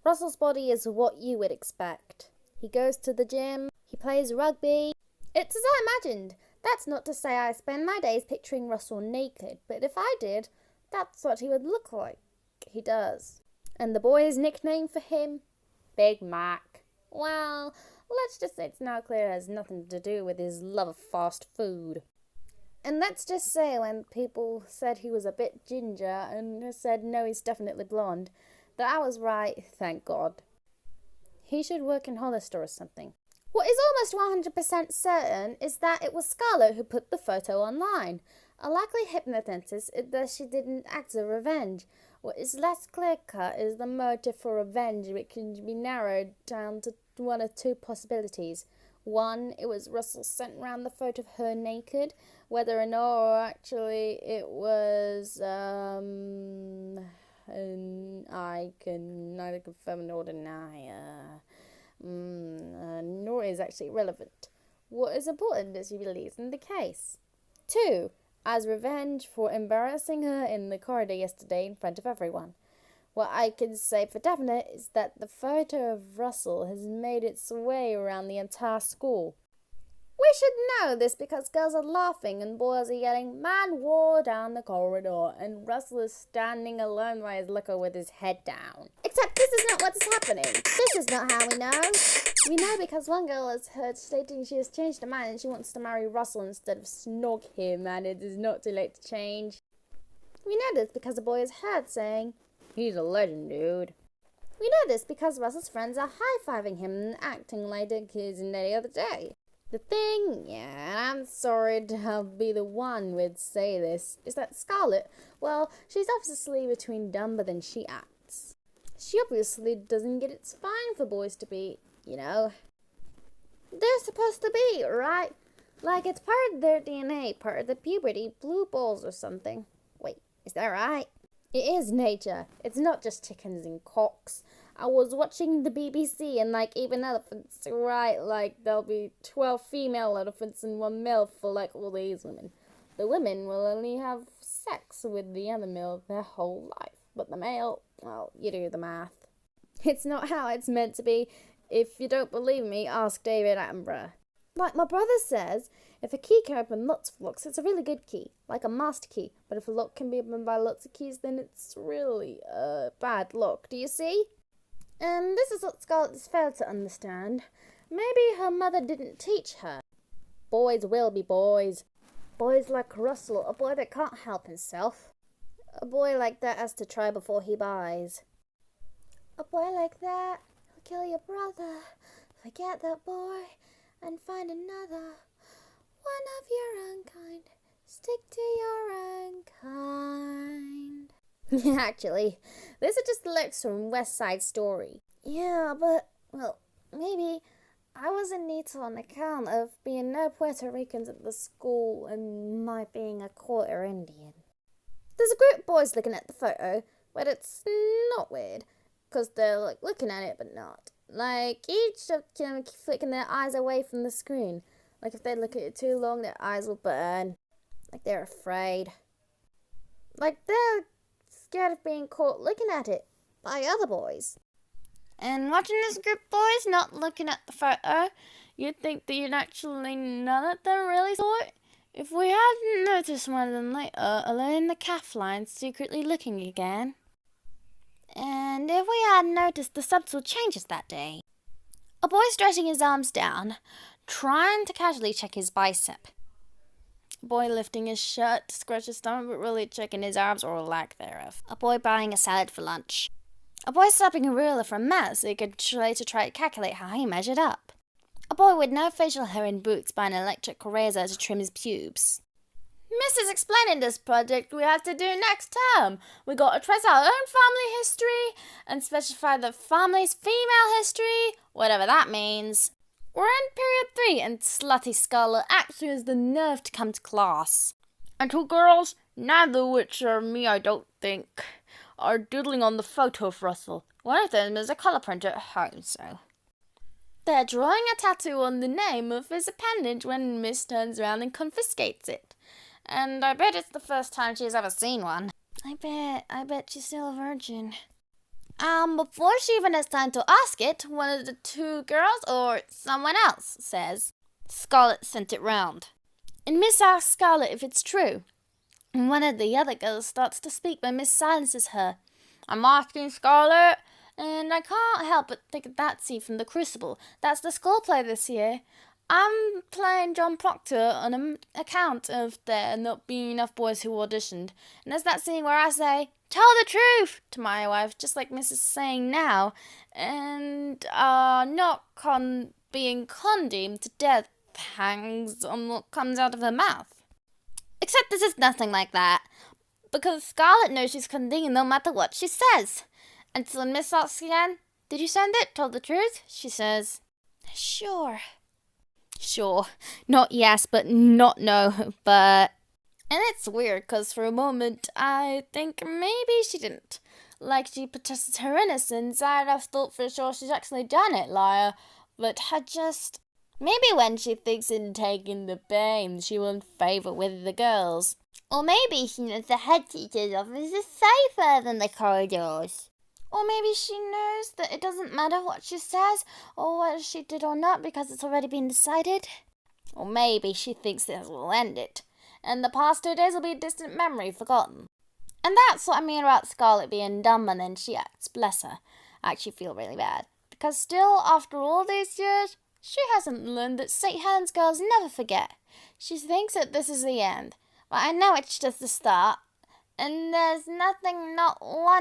Russell's body is what you would expect. He goes to the gym, he plays rugby. It's as I imagined. That's not to say I spend my days picturing Russell naked, but if I did, that's what he would look like. He does. And the boys' nickname for him? Big Mac. Well, let's just say it's now clear it has nothing to do with his love of fast food. And let's just say when people said he was a bit ginger and said no, he's definitely blonde, that I was right, thank God. He should work in Hollister or something. What is almost 100% certain is that it was Scarlett who put the photo online. A likely hypnotist is that she didn't act as revenge. What is less clear-cut is the motive for revenge, which can be narrowed down to one of two possibilities. One, it was Russell sent round the photo of her naked, whether or not or actually it was, and I can neither confirm nor deny, nor is actually relevant. What is important is she believes in the case. Two, as revenge for embarrassing her in the corridor yesterday in front of everyone. What I can say for definite is that the photo of Russell has made its way around the entire school. We should know this because girls are laughing and boys are yelling, "Man war" down the corridor, and Russell is standing alone by his locker with his head down. Except this is not what's happening. This is not how we know. We know because one girl is heard stating she has changed her mind and she wants to marry Russell instead of snog him, and it is not too late to change. We know this because a boy is heard saying, "He's a legend, dude." We know this because Russell's friends are high-fiving him and acting like the kids in any other day. The thing, and I'm sorry to be the one who'd say this, is that Scarlett, well, she's obviously between dumber than she acts. She obviously doesn't get it's fine for boys to be, they're supposed to be, right? Like it's part of their DNA, part of the puberty, blue balls or something. Wait, is that right? It is nature. It's not just chickens and cocks. I was watching the BBC and even elephants, right? There'll be 12 female elephants and one male for all these women. The women will only have sex with the other male their whole life. But the male, well, you do the math. It's not how it's meant to be. If you don't believe me, ask David Attenborough. Like my brother says, if a key can open lots of locks, it's a really good key, like a master key. But if a lock can be opened by lots of keys, then it's really a bad lock. Do you see? And this is what Scarlett has failed to understand. Maybe her mother didn't teach her. Boys will be boys. Boys like Russell, a boy that can't help himself. A boy like that has to try before he buys. A boy like that will kill your brother. Forget that boy and find another. One of your own kind. Stick to your own kind. Actually, these are just the lyrics from West Side Story. Yeah, but, well, maybe I wasn't neat on account of being no Puerto Ricans at the school and my being a quarter Indian. There's a group of boys looking at the photo, but it's not weird, because they're looking at it but not. Each of them flicking their eyes away from the screen. If they look at it too long, their eyes will burn. They're afraid. They're scared of being caught looking at it by other boys. And watching this group of boys not looking at the photo, you'd think that actually none of them really saw it. If we hadn't noticed one of them later, alone in the calf line, secretly looking again. And if we hadn't noticed the subtle changes that day. A boy stretching his arms down, trying to casually check his bicep. A boy lifting his shirt to scratch his stomach but really checking his arms or lack thereof. A boy buying a salad for lunch. A boy slapping a ruler from Matt so he could try to calculate how he measured up. A boy with no facial hair and boots buying an electric razor to trim his pubes. Mrs. explaining this project we have to do next term. We got to trace our own family history and specify the family's female history, whatever that means. We're in period 3 and slutty Scarlett actually has the nerve to come to class. And two girls, neither which are me I don't think, are doodling on the photo of Russell. One of them is a colour printer at home, so. They're drawing a tattoo on the name of his appendage when Miss turns around and confiscates it. And I bet it's the first time she's ever seen one. I bet she's still a virgin. Before she even has time to ask it, one of the two girls or someone else says, Scarlet sent it round. And Miss asks Scarlet if it's true. And one of the other girls starts to speak, but Miss silences her. I'm asking Scarlet, and I can't help but think of that scene from The Crucible. That's the school play this year. I'm playing John Proctor on an account of there not being enough boys who auditioned. And there's that scene where I say, tell the truth to my wife, just like Mrs. is saying now, and not being condemned to death hangs on what comes out of her mouth. Except this is nothing like that, because Scarlet knows she's condemned no matter what she says. And so when Miss asks again, did you send it? Tell the truth? She says, sure. Sure. Not yes, but not no, but... And it's weird, because for a moment, I think maybe she didn't. Like she protested her innocence, I'd have thought for sure she's actually done it, liar. But had just... Maybe when she thinks in taking the pain, she won't favour with the girls. Or maybe she knows the head teacher's office is safer than the corridors. Or maybe she knows that it doesn't matter what she says or what she did or not because it's already been decided. Or maybe she thinks this will end it, and the past 2 days will be a distant memory forgotten. And that's what I mean about Scarlet being dumber than she acts, bless her. I actually feel really bad, because still, after all these years, she hasn't learned that St. Helens girls never forget. She thinks that this is the end, but I know it's just the start, and there's nothing not one